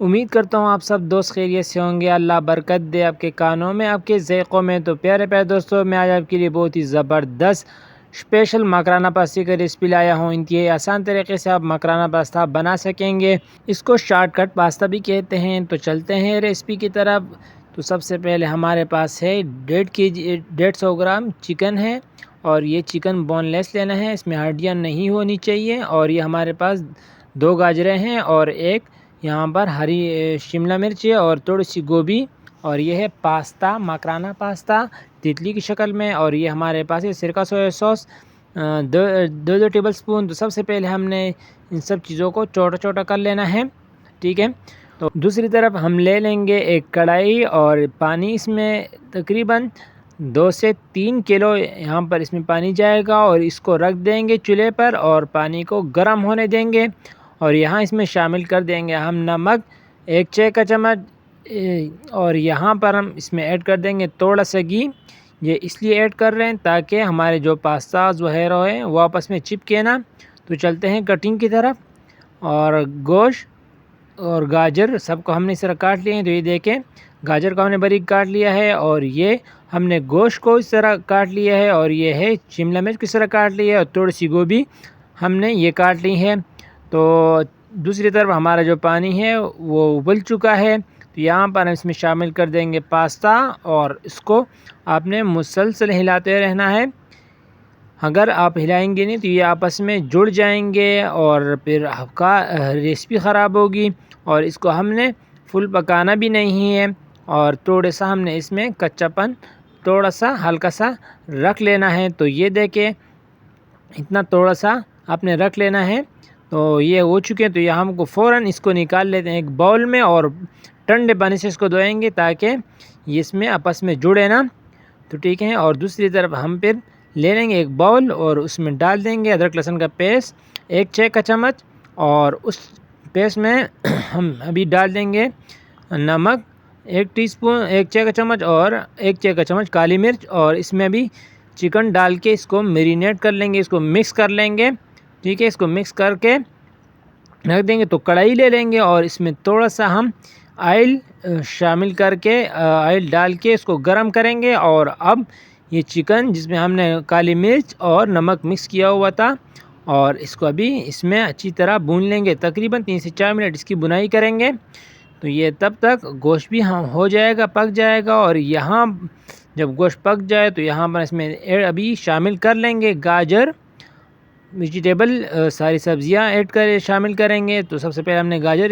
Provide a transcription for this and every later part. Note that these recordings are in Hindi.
उम्मीद करता हूँ आप सब दोस्त खैरियत से होंगे। अल्लाह बरकत दे आपके कानों में, आपके ज़ैक़ों में। तो प्यारे प्यारे दोस्तों, मैं आज आपके लिए बहुत ही ज़बरदस्त स्पेशल मकराना पास्ता की रेसिपी लाया हूँ। इंतहाई आसान तरीके से आप मकराना पास्ता बना सकेंगे। इसको शॉर्टकट पास्ता भी कहते हैं। तो चलते हैं रेसिपी की तरफ। तो सबसे पहले हमारे पास है 150 ग्राम चिकन है, और ये चिकन बोनलेस लेना है, इसमें हड्डियाँ नहीं होनी चाहिए। और ये हमारे पास 2 गाजरें हैं, और एक यहाँ पर हरी शिमला मिर्च है, और थोड़ी सी गोभी। और ये है पास्ता, मकराना पास्ता तितली की शक्ल में। और ये हमारे पास है सिरका सोया सॉस, दो टेबल स्पून। तो सबसे पहले हमने इन सब चीज़ों को छोटा छोटा कर लेना है, ठीक है। तो दूसरी तरफ हम ले लेंगे एक कढ़ाई, और पानी इसमें तकरीबन 2 से 3 किलो यहाँ पर इसमें पानी जाएगा। और इसको रख देंगे चूल्हे पर, और पानी को गर्म होने देंगे। और यहाँ इसमें शामिल कर देंगे हम नमक 1 चाय का चम्मच, और यहाँ पर हम इसमें ऐड कर देंगे थोड़ा सा घी। ये इसलिए ऐड कर रहे हैं ताकि हमारे जो पास्ता वगैरह है वो आपस में चिपके ना। तो चलते हैं कटिंग की तरफ। और गोश्त और गाजर सबको हमने इस तरह काट लिए हैं। तो ये देखें, गाजर को हमने बारीक काट लिया है, और ये हमने गोश्त को इस तरह काट लिया है। और ये है शिमला मिर्च किस तरह काट लिया है, और थोड़ी सी गोभी हमने ये काट ली है। तो दूसरी तरफ हमारा जो पानी है वो उबल चुका है। तो यहाँ पर हम इसमें शामिल कर देंगे पास्ता, और इसको आपने मुसलसल हिलाते रहना है। अगर आप हिलाएंगे नहीं तो ये आपस में जुड़ जाएंगे, और फिर आपका रेसिपी ख़राब होगी। और इसको हमने फुल पकाना भी नहीं है, और थोड़ा सा हमने इसमें कच्चापन थोड़ा सा हल्का सा रख लेना है। तो ये देखें, इतना थोड़ा सा आपने रख लेना है। तो ये हो चुके हैं। तो यहाँ हमको फ़ौरन इसको निकाल लेते हैं एक बाउल में, और ठंडे पानी से इसको धोएंगे ताकि ये इसमें आपस में जुड़े ना। तो ठीक है। और दूसरी तरफ हम फिर ले लेंगे एक बाउल, और उसमें डाल देंगे अदरक लहसुन का पेस्ट 1 चाय का चम्मच। और उस पेस्ट में हम अभी डाल देंगे नमक 1 टीस्पून 1 चाय का चम्मच, और 1 चाय का चम्मच काली मिर्च। और इसमें भी चिकन डाल के इसको मैरिनेट कर लेंगे, इसको मिक्स कर लेंगे, ठीक है। इसको मिक्स करके रख देंगे। तो कढ़ाई ले लेंगे, और इसमें थोड़ा सा हम ऑयल शामिल करके ऑयल डाल के इसको गरम करेंगे। और अब ये चिकन जिसमें हमने काली मिर्च और नमक मिक्स किया हुआ था, और इसको अभी इसमें अच्छी तरह भून लेंगे। तकरीबन 3 से 4 मिनट इसकी भुनाई करेंगे। तो ये तब तक गोश्त भी हो जाएगा, पक जाएगा। और यहाँ जब गोश्त पक जाए तो यहाँ पर इसमें अभी शामिल कर लेंगे गाजर, वेजिटेबल सारी सब्जियां ऐड कर शामिल करेंगे। तो सबसे पहले हमने गाजर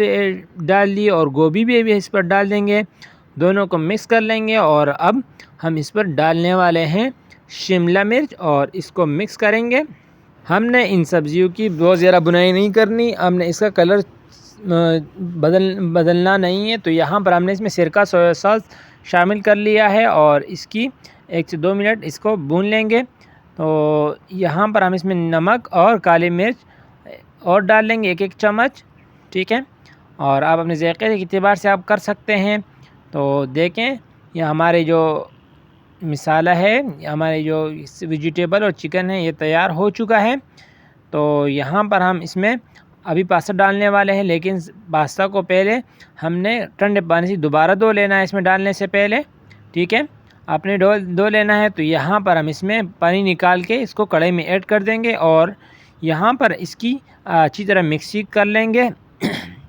डाल दी, और गोभी भी इस पर डाल देंगे। दोनों को मिक्स कर लेंगे, और अब हम इस पर डालने वाले हैं शिमला मिर्च, और इसको मिक्स करेंगे। हमने इन सब्जियों की बहुत ज़्यादा बुनाई नहीं करनी, हमने इसका कलर बदलना नहीं है। तो यहाँ पर हमने इसमें सिरका सोया सॉस शामिल कर लिया है, और इसकी 1 से 2 मिनट इसको भून लेंगे। तो यहाँ पर हम इसमें नमक और काली मिर्च और डाल लेंगे 1 चम्मच, ठीक है। और आप अपने ज़ायक़े के एतबार से आप कर सकते हैं। तो देखें, ये हमारे जो मसाला है, हमारे जो वेजिटेबल और चिकन है, ये तैयार हो चुका है। तो यहाँ पर हम इसमें अभी पास्ता डालने वाले हैं, लेकिन पास्ता को पहले हमने ठंडे पानी से दोबारा धो लेना है इसमें डालने से पहले, ठीक है। आपने धो लेना है। तो यहाँ पर हम इसमें पानी निकाल के इसको कढ़ाई में ऐड कर देंगे, और यहाँ पर इसकी अच्छी तरह मिक्सिंग कर लेंगे,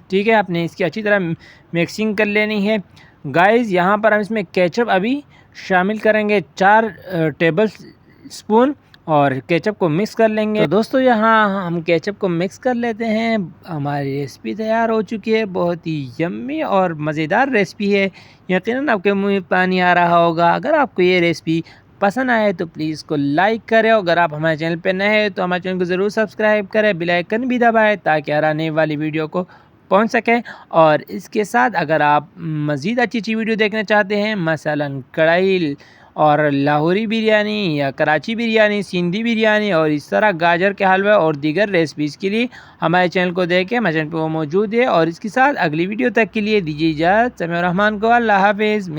ठीक है। आपने इसकी अच्छी तरह मिक्सिंग कर लेनी है गाइस। यहाँ पर हम इसमें केचप अभी शामिल करेंगे 4 टेबल स्पून, और केचप को मिक्स कर लेंगे। तो दोस्तों, यहाँ हम केचप को मिक्स कर लेते हैं। हमारी रेसिपी तैयार हो चुकी है। बहुत ही यम्मी और मज़ेदार रेसिपी है। यकीनन आपके मुंह में पानी आ रहा होगा। अगर आपको ये रेसिपी पसंद आए तो प्लीज़ इसको लाइक करें। अगर आप हमारे चैनल पर नए हैं तो हमारे चैनल को ज़रूर सब्सक्राइब करें, बेल आइकन भी दबाएँ ताकि हर आने वाली वीडियो को पहुंच सकें। और इसके साथ अगर आप मज़ीद अच्छी वीडियो देखना चाहते हैं, मसलन कढ़ाई और लाहौरी बिरयानी या कराची बिरयानी, सिंधी बिरयानी, और इस तरह गाजर के हलवा और दीगर रेसिपीज़ के लिए हमारे चैनल को देखें। हमारे चैनल पर वो मौजूद है। और इसके साथ अगली वीडियो तक के लिए दीजिए इजाज़त। समय रहमान को। अल्लाह हाफ़िज़।